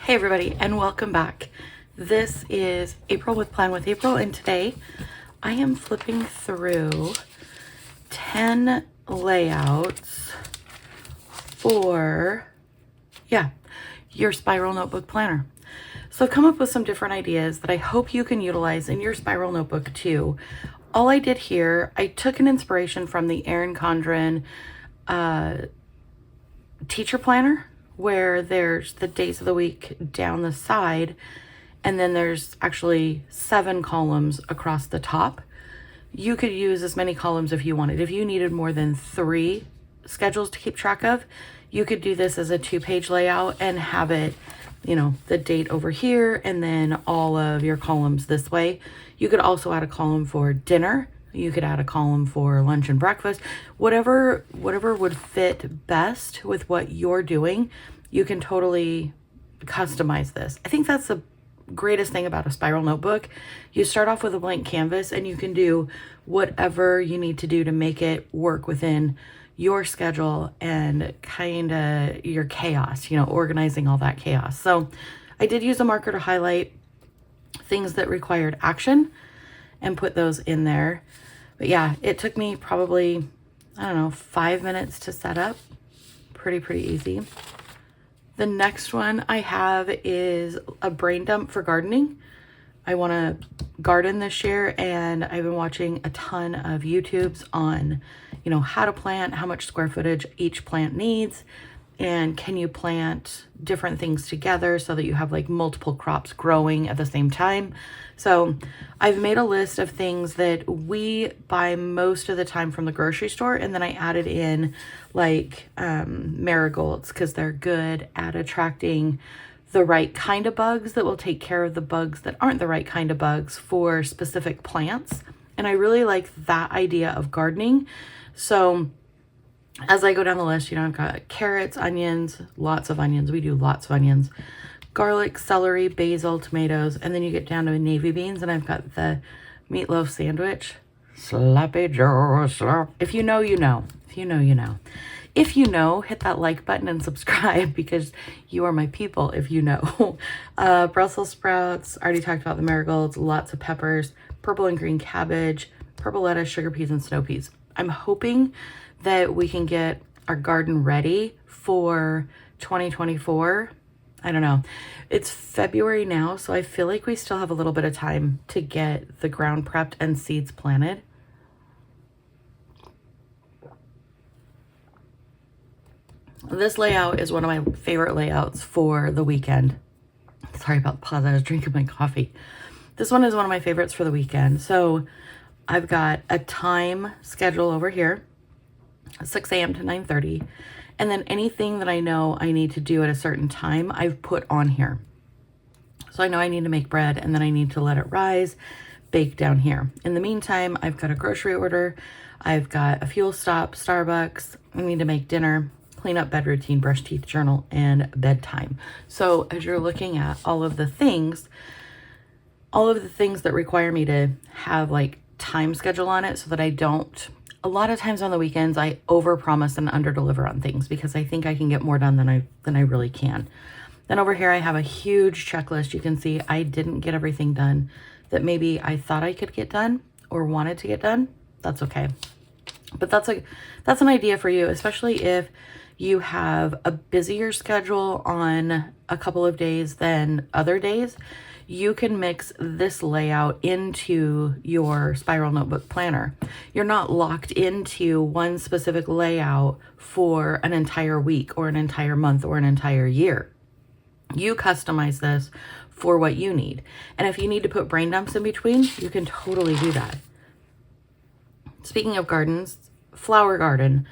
Hey everybody, and welcome back. This is April with Plan with April, and today I am flipping through 10 layouts for, your spiral notebook planner. So I've come up with some different ideas that I hope you can utilize in your spiral notebook too. All I did here, I took an inspiration from the Erin Condren teacher planner, where there's the days of the week down the side, and then there's actually 7 columns across the top. You could use as many columns if you wanted. If you needed more than 3 schedules to keep track of, you could do this as a 2-page layout and have it, the date over here and then all of your columns this way. You could also add a column for dinner. You could add a column for lunch and breakfast. Whatever would fit best with what you're doing, you can totally customize this. I think that's the greatest thing about a spiral notebook. You start off with a blank canvas and you can do whatever you need to do to make it work within your schedule and kind of your chaos, organizing all that chaos. So I did use a marker to highlight things that required action and put those in there. But yeah, it took me probably, 5 minutes to set up. Pretty easy. The next one I have is a brain dump for gardening. I want to garden this year, and I've been watching a ton of YouTubes on, how to plant, how much square footage each plant needs, and can you plant different things together so that you have like multiple crops growing at the same time. So I've made a list of things that we buy most of the time from the grocery store, and then I added in like marigolds because they're good at attracting the right kind of bugs that will take care of the bugs that aren't the right kind of bugs for specific plants. And I really like that idea of gardening. So as I go down the list, I've got carrots, onions, lots of onions. We do lots of onions, garlic, celery, basil, tomatoes, and then you get down to navy beans, and I've got the meatloaf sandwich. Sloppy Joe, slop. If you know, you know. If you know, you know. If you know, hit that like button and subscribe because you are my people if you know. Brussels sprouts, already talked about the marigolds, lots of peppers, purple and green cabbage, purple lettuce, sugar peas, and snow peas. I'm hoping that we can get our garden ready for 2024. I don't know. It's February now, so I feel like we still have a little bit of time to get the ground prepped and seeds planted. This layout is one of my favorite layouts for the weekend. Sorry about the pause, I was drinking my coffee. This one is one of my favorites for the weekend. So I've got a time schedule over here, 6 a.m. to 9:30. And then anything that I know I need to do at a certain time, I've put on here. So I know I need to make bread, and then I need to let it rise, bake down here. In the meantime, I've got a grocery order. I've got a fuel stop, Starbucks. I need to make dinner, clean up, bed routine, brush teeth, journal, and bedtime. So as you're looking at all of the things that require me to have like time schedule on it so that I don't, a lot of times on the weekends, I overpromise and underdeliver on things because I think I can get more done than I really can. Then over here, I have a huge checklist. You can see I didn't get everything done that maybe I thought I could get done or wanted to get done. That's okay. But that's an idea for you, especially if you have a busier schedule on a couple of days than other days. You can mix this layout into your spiral notebook planner. You're not locked into one specific layout for an entire week or an entire month or an entire year. You customize this for what you need. And if you need to put brain dumps in between, you can totally do that. Speaking of gardens, flower garden.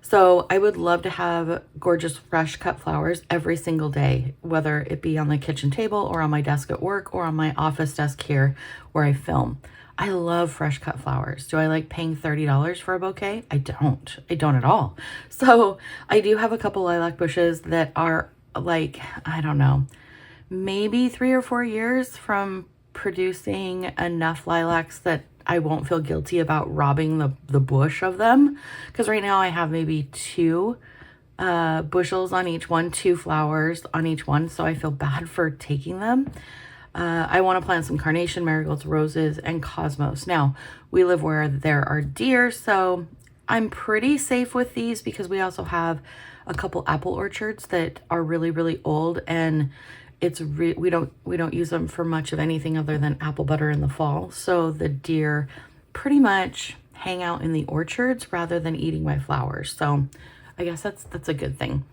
So I would love to have gorgeous fresh cut flowers every single day, whether it be on the kitchen table or on my desk at work or on my office desk here where I film. I love fresh cut flowers. Do I like paying $30 for a bouquet? I don't at all. So I do have a couple lilac bushes that are like, I don't know, maybe 3 or 4 years from producing enough lilacs that I won't feel guilty about robbing the bush of them. Because right now I have maybe 2 bushels on each one, 2 flowers on each one, so I feel bad for taking them. I want to plant some carnation, marigolds, roses, and cosmos. Now, we live where there are deer, so I'm pretty safe with these because we also have a couple apple orchards that are really, really old, and we don't use them for much of anything other than apple butter in the fall. So the deer pretty much hang out in the orchards rather than eating my flowers. So I guess that's a good thing.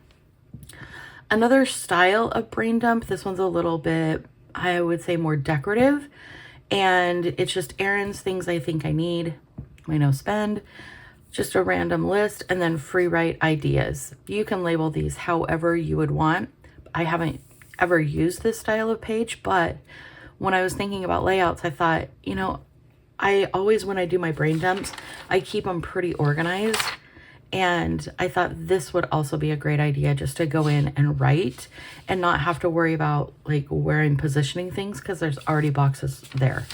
Another style of brain dump, this one's a little bit, I would say, more decorative, and it's just errands, things I think I need, my no spend, just a random list, and then free write ideas. You can label these however you would want. I haven't ever used this style of page, but when I was thinking about layouts, I thought, you know, I always, when I do my brain dumps, I keep them pretty organized. And I thought this would also be a great idea, just to go in and write and not have to worry about like where I'm positioning things, because there's already boxes there.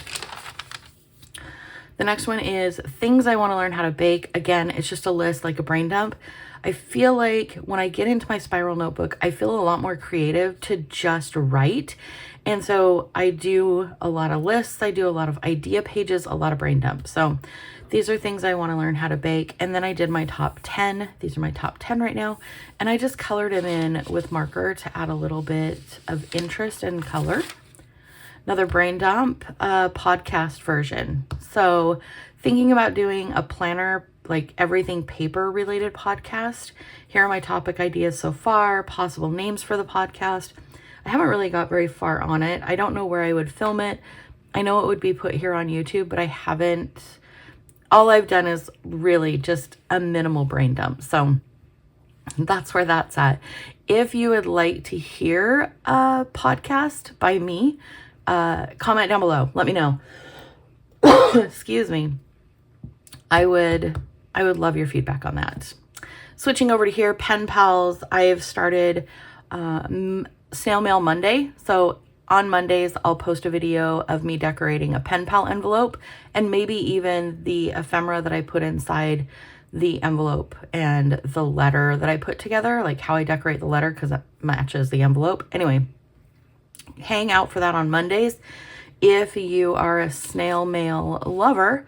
The next one is things I want to learn how to bake. Again, it's just a list, like a brain dump. I feel like when I get into my spiral notebook, I feel a lot more creative to just write. And so I do a lot of lists. I do a lot of idea pages, a lot of brain dumps. So these are things I want to learn how to bake. And then I did my top 10. These are my top 10 right now. And I just colored them in with marker to add a little bit of interest and color. Another brain dump, podcast version. So thinking about doing a planner, like everything paper related podcast. Here are my topic ideas so far, possible names for the podcast. I haven't really got very far on it. I don't know where I would film it. I know it would be put here on YouTube, but I haven't. All I've done is really just a minimal brain dump. So that's where that's at. If you would like to hear a podcast by me, comment down below. Let me know. Excuse me. I would love your feedback on that. Switching over to here, Pen Pals. I have started Snail Mail Monday. So on Mondays, I'll post a video of me decorating a Pen Pal envelope, and maybe even the ephemera that I put inside the envelope and the letter that I put together, like how I decorate the letter because that matches the envelope. Anyway, hang out for that on Mondays. If you are a snail mail lover,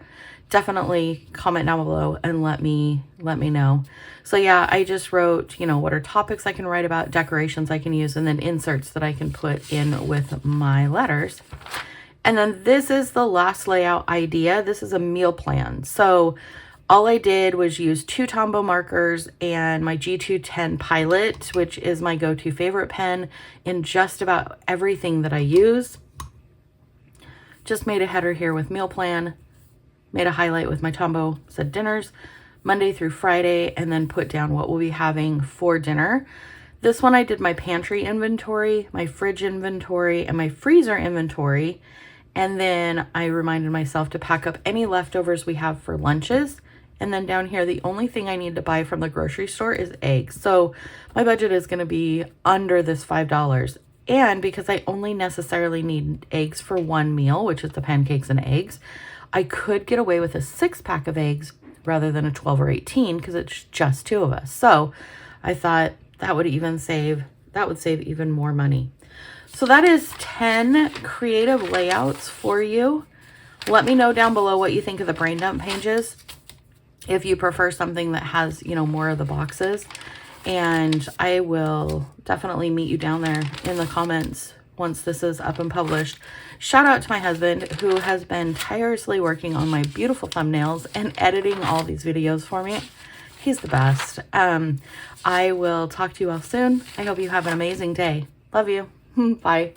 definitely comment down below and let me know. So yeah, I just wrote, you know, what are topics I can write about, decorations I can use, and then inserts that I can put in with my letters. And then this is the last layout idea. This is a meal plan. So all I did was use 2 Tombow markers and my G210 Pilot, which is my go-to favorite pen in just about everything that I use. Just made a header here with meal plan, made a highlight with my Tombow, said dinners, Monday through Friday, and then put down what we'll be having for dinner. This one I did my pantry inventory, my fridge inventory, and my freezer inventory. And then I reminded myself to pack up any leftovers we have for lunches. And then down here, the only thing I need to buy from the grocery store is eggs. So my budget is going to be under this $5. And because I only necessarily need eggs for one meal, which is the pancakes and eggs, I could get away with a 6-pack of eggs rather than a 12 or 18 because it's just 2 of us. So I thought that would save even more money. So that is 10 creative layouts for you. Let me know down below what you think of the brain dump pages. If you prefer something that has, you know, more of the boxes. And I will definitely meet you down there in the comments once this is up and published. Shout out to my husband, who has been tirelessly working on my beautiful thumbnails and editing all these videos for me. He's the best. I will talk to you all soon. I hope you have an amazing day. Love you. Bye.